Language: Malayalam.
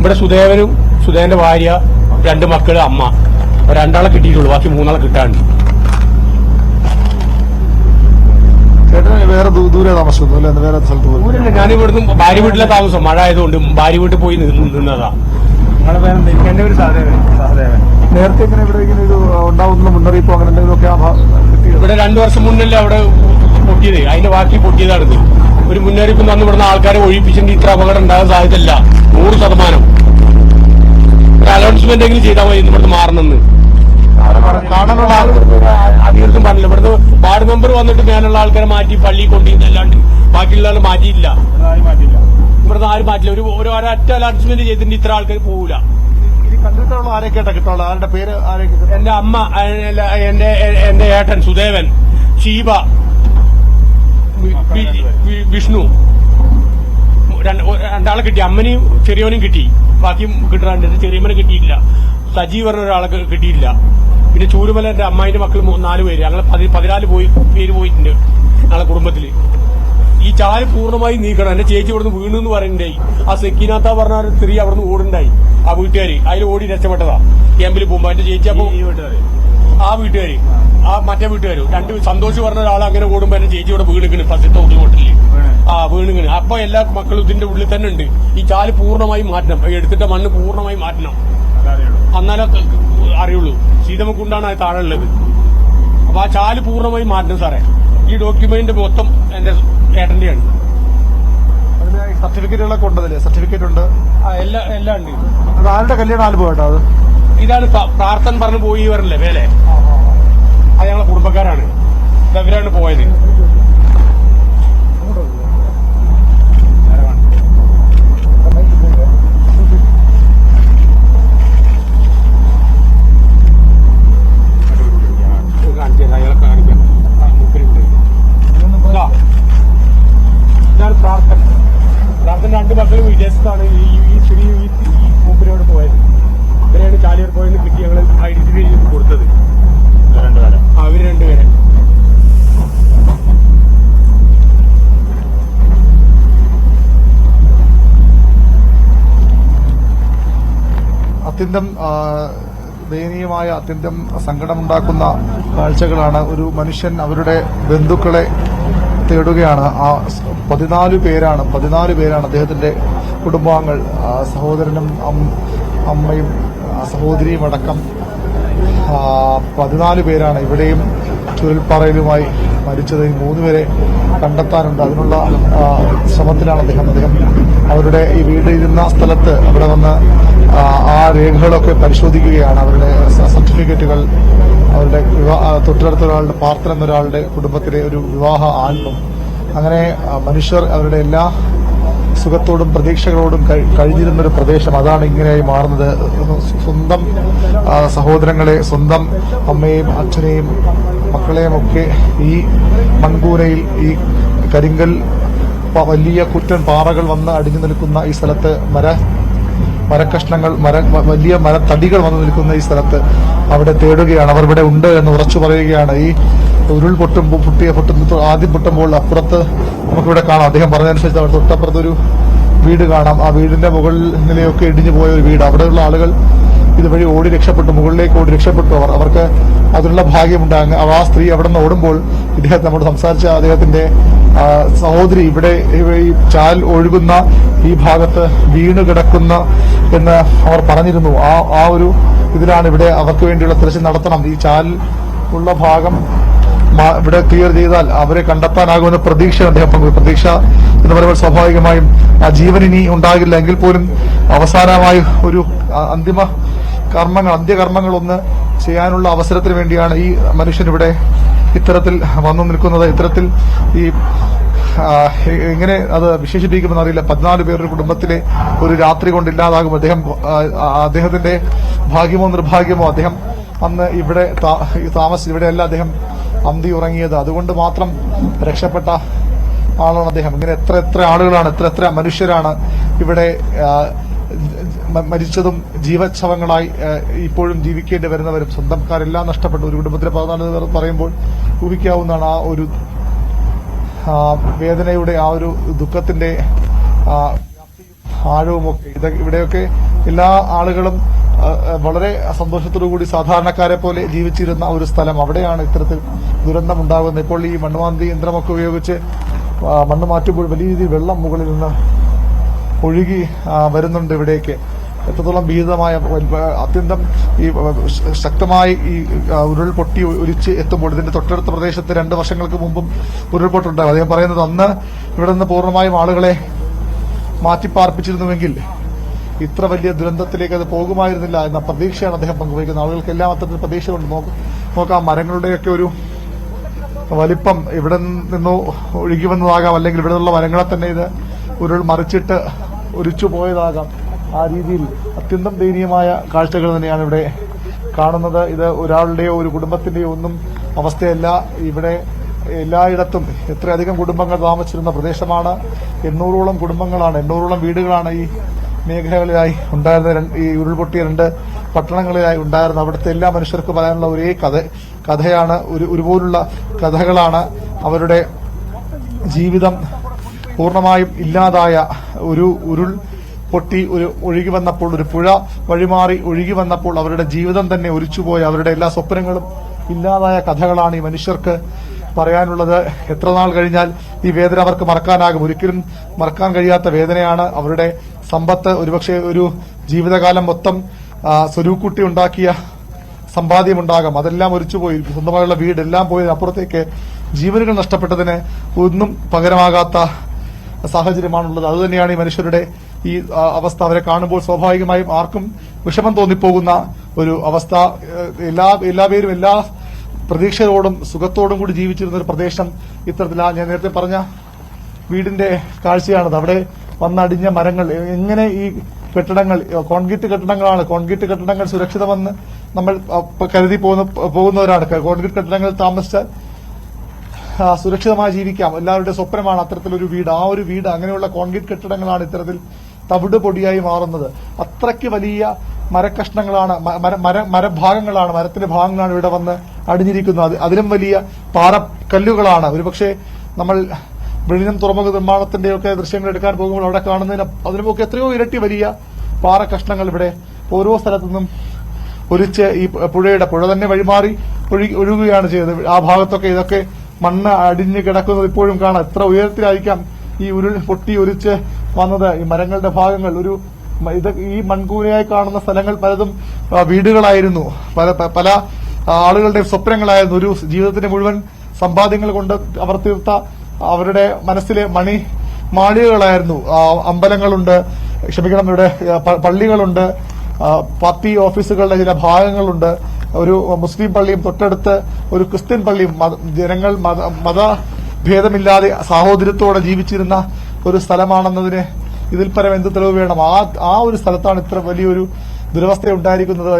ഇവിടെ സുധേവന്റെ ഭാര്യ, 2 മക്കള്, അമ്മ. 2 കിട്ടിയിട്ടുള്ളൂ, ബാക്കി 3 കിട്ടാണ്ട്. വേറെ ദൂരെ താമസിക്കുന്നു അല്ലെ? വേറെ സ്ഥലത്ത് പോയി? ഞാനിവിടുന്ന് ഭാര്യ വീട്ടിലെ താമസം. മഴ ആയതുകൊണ്ട് ഭാര്യ വീട്ടിൽ പോയി നിന്നതാ. എന്റെ ഒരു സഹദേവൻ. നേരത്തെ ഇങ്ങനെ ഇവിടെ ഇങ്ങനെ ഒരു ഉണ്ടാവുന്ന മുന്നറിയിപ്പോ അങ്ങനെ എന്തെങ്കിലുമൊക്കെ ഇവിടെ 2 വർഷം മുന്നല്ലേ അവിടെ പൊട്ടിയത്, അതിന്റെ ബാക്കി പൊട്ടിയതാണിത്. ഒരു മുന്നറിയിപ്പ് തന്നു ഇവിടുന്ന് ആൾക്കാരെ ഒഴിപ്പിച്ചെങ്കിൽ ഇത്ര അപകടം ഉണ്ടാകാൻ സാധ്യതയില്ല. 100%. ഒരു അനൗൺസ്മെന്റ് എങ്കിലും ചെയ്താൽ മതി ഇവിടുന്ന് മാറണമെന്ന്. കാണാനുള്ള അധികൃതം പറഞ്ഞില്ല. ഇവിടുന്ന് വാർഡ് മെമ്പർ വന്നിട്ട് മേലുള്ള ആൾക്കാരെ മാറ്റി പള്ളി കൊണ്ടിരുന്നല്ലാണ്ട് ബാക്കിയുള്ള ആൾ മാറ്റിയില്ല. ഇവിടുന്ന് ആരും മാറ്റില്ല. ഒരു ഒരൊറ്റ അനൗൺസ്മെന്റ് ചെയ്തിട്ട് ഇത്ര ആൾക്കാർ പോകൂല. കണ്ടിട്ടുള്ള ആരൊക്കെയാ കിട്ടുള്ള? ആരുടെ പേര് ആരൊക്കെ? എന്റെ അമ്മ, എന്റെ ഏട്ടൻ സുധേവൻ, ഷീബ, വിഷ്ണു. 2 കിട്ടി. അമ്മനെയും ചെറിയവനും കിട്ടി. ബാക്കിയും കിട്ടാണ്ട്. ചെറിയമ്മനെ കിട്ടിയില്ല. സജി പറഞ്ഞ ഒരാളെ കിട്ടിയില്ല. പിന്നെ ചൂരുമല എന്റെ അമ്മായിന്റെ മക്കൾ 4 പേര്. ഞങ്ങളെ 14 പേര് പോയിട്ടുണ്ട് ഞങ്ങളെ കുടുംബത്തില്. ഈ ചാല് പൂർണ്ണമായി നീക്കണം. എന്റെ ചേച്ചി ഇവിടുന്ന് വീണെന്ന് പറയുന്നുണ്ടായി. ആ സെക്കിനാത്ത പറഞ്ഞ ഒരു സ്ത്രീ അവിടുന്ന് ഓടുണ്ടായി. ആ വീട്ടുകാര് അതിൽ ഓടി രക്ഷപ്പെട്ടതാ ക്യാമ്പിൽ പോകുമ്പോ. എന്റെ ചേച്ചി അപ്പൊ ആ വീട്ടുകാര്, ആ മറ്റേ വീട്ടുകാരും 2 സന്തോഷ് പറഞ്ഞ ഒരാൾ അങ്ങനെ ഓടുമ്പോ എന്റെ ചേച്ചി ഇവിടെ വീണിക്കണ് ഫസ്റ്റത്തെ ഉള്ളിൽ. വീണിക്കണ്. അപ്പൊ എല്ലാ മക്കളും ഇതിന്റെ ഉള്ളിൽ തന്നെ ഉണ്ട്. ഈ ചാല് പൂർണ്ണമായി മാറ്റണം. എടുത്തിട്ട മണ്ണ് പൂർണ്ണമായി മാറ്റണം. എന്നാലേ അറിയുള്ളൂ. സീതമ്മക്കുണ്ടാണ് അത് താഴെ ഉള്ളത്. അപ്പൊ ആ ചാല് പൂർണ്ണമായി മാറ്റണം സാറേ. ഈ ഡോക്യുമെന്റ് മൊത്തം എന്റെ ഏട്ടന്റെയാണ്. സർട്ടിഫിക്കറ്റുകളൊക്കെ ഉണ്ടല്ലേ? സർട്ടിഫിക്കറ്റ് ഉണ്ട്, എല്ലാം ഉണ്ട്. അത് ആരുടെ കല്യാണം ആൽബം കേട്ടോ? അത് ഇതാണ് പ്രാർത്ഥന പറഞ്ഞു പോയി വരല്ലേ വേലെ. അത് ഞങ്ങളെ കുടുംബക്കാരാണ്. ഇവരാണ് പോയത്. ഇതാണ് പ്രാർത്ഥന. 2 മക്കളും വിദേശത്താണ്. ഈ സ്ത്രീ ഈ മൂപ്പരോട് പോയത്. ഇവരെയാണ് ചാലിയർ പോയെന്ന് കിട്ടി ഞങ്ങൾ ഐഡന്റിഫൈ ചെയ്ത് കൊടുത്തത്. അവര് 2 പേരെ. അത്യന്തം ദയനീയമായ, അത്യന്തം സങ്കടമുണ്ടാക്കുന്ന കാഴ്ചകളാണ്. ഒരു മനുഷ്യൻ അവരുടെ ബന്ധുക്കളെ തേടുകയാണ്. 14 പേരാണ് അദ്ദേഹത്തിന്റെ കുടുംബാംഗങ്ങൾ. സഹോദരനും അമ്മയും സഹോദരിയും അടക്കം 14 പേരാണ് ഇവിടെയും ചുരൽപ്പാറയിലുമായി മരിച്ചത്. 3 പേരെ കണ്ടെത്താനുണ്ട്. അതിനുള്ള ശ്രമത്തിലാണ് അദ്ദേഹം. അവരുടെ ഈ വീടിരുന്ന സ്ഥലത്ത് അവിടെ വന്ന് ആ രേഖകളൊക്കെ പരിശോധിക്കുകയാണ്. അവരുടെ സർട്ടിഫിക്കറ്റുകൾ, അവരുടെ തൊട്ടടുത്ത ഒരാളുടെ പാർത്തൻ എന്നൊരാളുടെ കുടുംബത്തിലെ ഒരു വിവാഹ ആൽബം. അങ്ങനെ മനുഷ്യർ അവരുടെ എല്ലാ സുഖത്തോടും പ്രതീക്ഷകളോടും കഴിഞ്ഞിരുന്നൊരു പ്രദേശം അതാണ് ഇങ്ങനെയായി മാറുന്നത്. സ്വന്തം സഹോദരങ്ങളെ, സ്വന്തം അമ്മയെയും അച്ഛനെയും മക്കളെയും ഒക്കെ ഈ മൺകൂരയിൽ, ഈ കരിങ്കൽ വലിയ കുറ്റൻ പാറകൾ വന്ന് അടിഞ്ഞു നിൽക്കുന്ന ഈ സ്ഥലത്ത്, മരക്കഷ്ണങ്ങൾ, വലിയ മരത്തടികൾ വന്നു നിൽക്കുന്ന ഈ സ്ഥലത്ത് അവിടെ തേടുകയാണ്. അവർ ഇവിടെ ഉണ്ട് എന്ന് ഉറച്ചു പറയുകയാണ്. ഈ ഉരുൾ ആദ്യം പൊട്ടുമ്പോൾ അപ്പുറത്ത് നമുക്കിവിടെ കാണാം. അദ്ദേഹം പറഞ്ഞതനുസരിച്ച് അവിടെ തൊട്ടപ്പുറത്ത് ഒരു വീട് കാണാം. ആ വീടിന്റെ മുകളിൽ നിലയൊക്കെ ഇടിഞ്ഞു പോയ ഒരു വീട്. അവിടെയുള്ള ആളുകൾ ഇതുവഴി ഓടി രക്ഷപ്പെട്ടു, മുകളിലേക്ക് ഓടി രക്ഷപ്പെട്ടു. അവർക്ക് അതിനുള്ള ഭാഗ്യമുണ്ട്. ആ സ്ത്രീ അവിടെ നിന്ന് ഓടുമ്പോൾ ഇദ്ദേഹം നമ്മോട് സംസാരിച്ച അദ്ദേഹത്തിന്റെ സഹോദരി ഇവിടെ ഈ ചാൽ ഒഴുകുന്ന ഈ ഭാഗത്ത് വീണ് കിടക്കുന്ന എന്ന് അവർ പറഞ്ഞിരുന്നു. ആ ഒരു ഇതിലാണ് ഇവിടെ അവർക്ക് വേണ്ടിയുള്ള തിരച്ചിൽ നടത്തണം. ഈ ചാൽ ഉള്ള ഭാഗം ഇവിടെ ക്ലിയർ ചെയ്താൽ അവരെ കണ്ടെത്താനാകുമെന്ന പ്രതീക്ഷ അദ്ദേഹം പങ്കുവെച്ചു. പ്രതീക്ഷ എന്ന് പറയുമ്പോൾ സ്വാഭാവികമായും ആ ജീവൻ ഇനി ഉണ്ടാകില്ല എങ്കിൽ പോലും അവസാനമായി ഒരു അന്ത്യകർമ്മങ്ങൾ ഒന്ന് ചെയ്യാനുള്ള അവസരത്തിന് വേണ്ടിയാണ് ഈ മനുഷ്യൻ ഇവിടെ ഇത്തരത്തിൽ വന്നു നിൽക്കുന്നത്. ഇത്തരത്തിൽ ഈ എങ്ങനെ അത് വിശേഷിപ്പിക്കുമെന്ന് അറിയില്ല. 14 പേരുടെ കുടുംബത്തിലെ ഒരു രാത്രി കൊണ്ട് ഇല്ലാതാകും. അദ്ദേഹത്തിന്റെ ഭാഗ്യമോ നിർഭാഗ്യമോ അദ്ദേഹം അന്ന് ഇവിടെ ഇവിടെയല്ല അദ്ദേഹം അന്തി ഉറങ്ങിയത്. അതുകൊണ്ട് മാത്രം രക്ഷപ്പെട്ട ആളാണ് അദ്ദേഹം. ഇങ്ങനെ എത്ര ആളുകളാണ്, എത്ര മനുഷ്യരാണ് ഇവിടെ മരിച്ചതും ജീവച്ഛവങ്ങളായി ഇപ്പോഴും ജീവിക്കേണ്ടി വരുന്നവരും. സ്വന്തക്കാരെല്ലാം നഷ്ടപ്പെട്ടു. ഒരു കുടുംബത്തിലെ 14 പേർ പറയുമ്പോൾ ഊഹിക്കാവുന്നതാണ് ആ ഒരു വേദനയുടെ, ആ ഒരു ദുഃഖത്തിന്റെ ആഴവും ഒക്കെ ഇവിടെയൊക്കെ എല്ലാ ആളുകളും വളരെ സന്തോഷത്തോടുകൂടി സാധാരണക്കാരെ പോലെ ജീവിച്ചിരുന്ന ഒരു സ്ഥലം. അവിടെയാണ് ഇത്തരത്തിൽ ദുരന്തം ഉണ്ടാകുന്നത്. ഇപ്പോൾ ഈ മണ്ണുമാന്തി യന്ത്രമൊക്കെ ഉപയോഗിച്ച് മണ്ണ് മാറ്റുമ്പോൾ വലിയ രീതിയിൽ വെള്ളം മുകളിൽ നിന്ന് ഒഴുകി വരുന്നുണ്ട് ഇവിടേക്ക്. എത്രത്തോളം ഭീതമായ അത്യന്തം ഈ ശക്തമായി ഈ ഉരുൾപൊട്ടി ഒലിച്ച് എത്തുമ്പോൾ ഇതിന്റെ തൊട്ടടുത്ത പ്രദേശത്ത് 2 വർഷങ്ങൾക്ക് മുമ്പും ഉരുൾപൊട്ടുണ്ടാകും. അദ്ദേഹം പറയുന്നത് അന്ന് ഇവിടെ നിന്ന് പൂർണ്ണമായും ആളുകളെ മാറ്റിപ്പാർപ്പിച്ചിരുന്നുവെങ്കിൽ ഇത്ര വലിയ ദുരന്തത്തിലേക്ക് അത് പോകുമായിരുന്നില്ല എന്ന പ്രതീക്ഷയാണ് അദ്ദേഹം പങ്കുവയ്ക്കുന്നത്. ആളുകൾക്കെല്ലാം അത്തരത്തിൽ പ്രതീക്ഷയുണ്ട്. നോക്കാം, മരങ്ങളുടെയൊക്കെ ഒരു വലിപ്പം ഇവിടെ നിന്നോ ഒഴുകി വന്നതാകാം, അല്ലെങ്കിൽ ഇവിടെ നിന്നുള്ള മരങ്ങളെ തന്നെ ഇത് ഉരുൾ മറിച്ചിട്ട് ഒലിച്ചു പോയതാകാം. ആ രീതിയിൽ അത്യന്തം ദയനീയമായ കാഴ്ചകൾ തന്നെയാണ് ഇവിടെ കാണുന്നത്. ഇത് ഒരാളുടെയോ ഒരു കുടുംബത്തിന്റെയോ ഒന്നും അവസ്ഥയല്ല. ഇവിടെ എല്ലായിടത്തും എത്രയധികം കുടുംബങ്ങൾ താമസിച്ചിരുന്ന പ്രദേശമാണ്. 800ഓളം കുടുംബങ്ങളാണ്, 800ഓളം വീടുകളാണ് ഈ മേഖലകളിലായി ഉണ്ടായിരുന്ന, ഈ ഉരുൾപൊട്ടിയ 2 പട്ടണങ്ങളിലായി ഉണ്ടായിരുന്ന. അവിടുത്തെ എല്ലാ മനുഷ്യർക്ക് പറയാനുള്ള ഒരേ കഥയാണ്, ഒരുപോലുള്ള കഥകളാണ്. അവരുടെ ജീവിതം പൂർണ്ണമായും ഇല്ലാതായ ഒരു ഉരുൾ പൊട്ടി ഒഴുകി വന്നപ്പോൾ, ഒരു പുഴ വഴിമാറി ഒഴുകി വന്നപ്പോൾ അവരുടെ ജീവിതം തന്നെ ഒലിച്ചുപോയ, അവരുടെ എല്ലാ സ്വപ്നങ്ങളും ഇല്ലാതായ കഥകളാണ് ഈ മനുഷ്യർക്ക് പറയാനുള്ളത്. എത്ര നാൾ കഴിഞ്ഞാൽ ഈ വേദന അവർക്ക് മറക്കാനാകും? ഒരിക്കലും മറക്കാൻ കഴിയാത്ത വേദനയാണ്. അവരുടെ സമ്പത്ത്, ഒരുപക്ഷെ ഒരു ജീവിതകാലം മൊത്തം സ്വരൂക്കുട്ടി ഉണ്ടാക്കിയ സമ്പാദ്യമുണ്ടാകാം, അതെല്ലാം ഒലിച്ചുപോയി. സ്വന്തമായുള്ള വീടെല്ലാം പോയതിനപ്പുറത്തേക്ക് ജീവനുകൾ നഷ്ടപ്പെട്ടതിന് ഒന്നും പകരമാകാത്ത സാഹചര്യമാണുള്ളത്. അതുതന്നെയാണ് ഈ മനുഷ്യരുടെ ഈ അവസ്ഥ. അവരെ കാണുമ്പോൾ സ്വാഭാവികമായും ആർക്കും വിഷമം തോന്നിപ്പോകുന്ന ഒരു അവസ്ഥ. എല്ലാവരും എല്ലാ പ്രതീക്ഷയോടും സുഖത്തോടും കൂടി ജീവിച്ചിരുന്ന ഒരു പ്രദേശം ഇത്തരത്തിലാ. ഞാൻ നേരത്തെ പറഞ്ഞ വീടിന്റെ കാഴ്ചയാണത്. അവിടെ വന്നടിഞ്ഞ മരങ്ങൾ, എങ്ങനെ ഈ കെട്ടിടങ്ങൾ, കോൺക്രീറ്റ് കെട്ടിടങ്ങളാണ്, കോൺക്രീറ്റ് കെട്ടിടങ്ങൾ സുരക്ഷിതമെന്ന് നമ്മൾ കരുതി പോകുന്നവരാണ്. കോൺക്രീറ്റ് കെട്ടിടങ്ങളിൽ താമസിച്ചാൽ സുരക്ഷിതമായി ജീവിക്കാം, എല്ലാവരുടെ സ്വപ്നമാണ് അത്തരത്തിലൊരു വീട്. ആ ഒരു വീട്, അങ്ങനെയുള്ള കോൺക്രീറ്റ് കെട്ടിടങ്ങളാണ് ഇത്തരത്തിൽ തവിട് പൊടിയായി മാറുന്നത്. അത്രയ്ക്ക് വലിയ മരക്കഷ്ണങ്ങളാണ്, മരഭാഗങ്ങളാണ്, മരത്തിന്റെ ഭാഗങ്ങളാണ് ഇവിടെ വന്ന് അടിഞ്ഞിരിക്കുന്നത്. അതിലും വലിയ പാറക്കല്ലുകളാണ്. ഒരുപക്ഷെ നമ്മൾ വെളിനം തുറമുഖ നിർമ്മാണത്തിന്റെയൊക്കെ ദൃശ്യങ്ങൾ എടുക്കാൻ പോകുമ്പോൾ അവിടെ കാണുന്നതിന് അതിനുമൊക്കെ എത്രയോ ഇരട്ടി വലിയ പാറക്കഷ്ണങ്ങൾ ഇവിടെ ഓരോ സ്ഥലത്തു നിന്നും ഒലിച്ച് ഈ പുഴ തന്നെ വഴിമാറി ഒഴുകുകയാണ് ചെയ്തത്. ആ ഭാഗത്തൊക്കെ ഇതൊക്കെ മണ്ണ് അടിഞ്ഞ് കിടക്കുന്നത് ഇപ്പോഴും കാണാം. എത്ര ഉയരത്തിലായിരിക്കാം ഈ ഉരുൾ പൊട്ടി ഒലിച്ച് വന്നത്. ഈ മരങ്ങളുടെ ഭാഗങ്ങൾ, ഈ മൺകൂനയായി കാണുന്ന സ്ഥലങ്ങൾ പലതും വീടുകളായിരുന്നു, പല ആളുകളുടെ സ്വപ്നങ്ങളായിരുന്നു. ഒരു ജീവിതത്തിന്റെ മുഴുവൻ സമ്പാദ്യങ്ങൾ കൊണ്ട് അവർ തീർത്ത അവരുടെ മനസ്സിലെ മാളികകളായിരുന്നു. അമ്പലങ്ങളുണ്ട്, ഇവിടെ പള്ളികളുണ്ട്, പാർട്ടി ഓഫീസുകളുടെ ചില ഭാഗങ്ങളുണ്ട്, ഒരു മുസ്ലിം പള്ളിയും തൊട്ടടുത്ത് ഒരു ക്രിസ്ത്യൻ പള്ളിയും. ജനങ്ങൾ മതഭേദമില്ലാതെ സാഹോദര്യത്തോടെ ജീവിച്ചിരുന്ന ഒരു സ്ഥലമാണെന്നതിന് ഇതിൽ പരം എന്ത് തെളിവ് വേണം? ആ ഒരു സ്ഥലത്താണ് ഇത്ര വലിയൊരു ദുരവസ്ഥ ഉണ്ടായിരിക്കുന്നത്.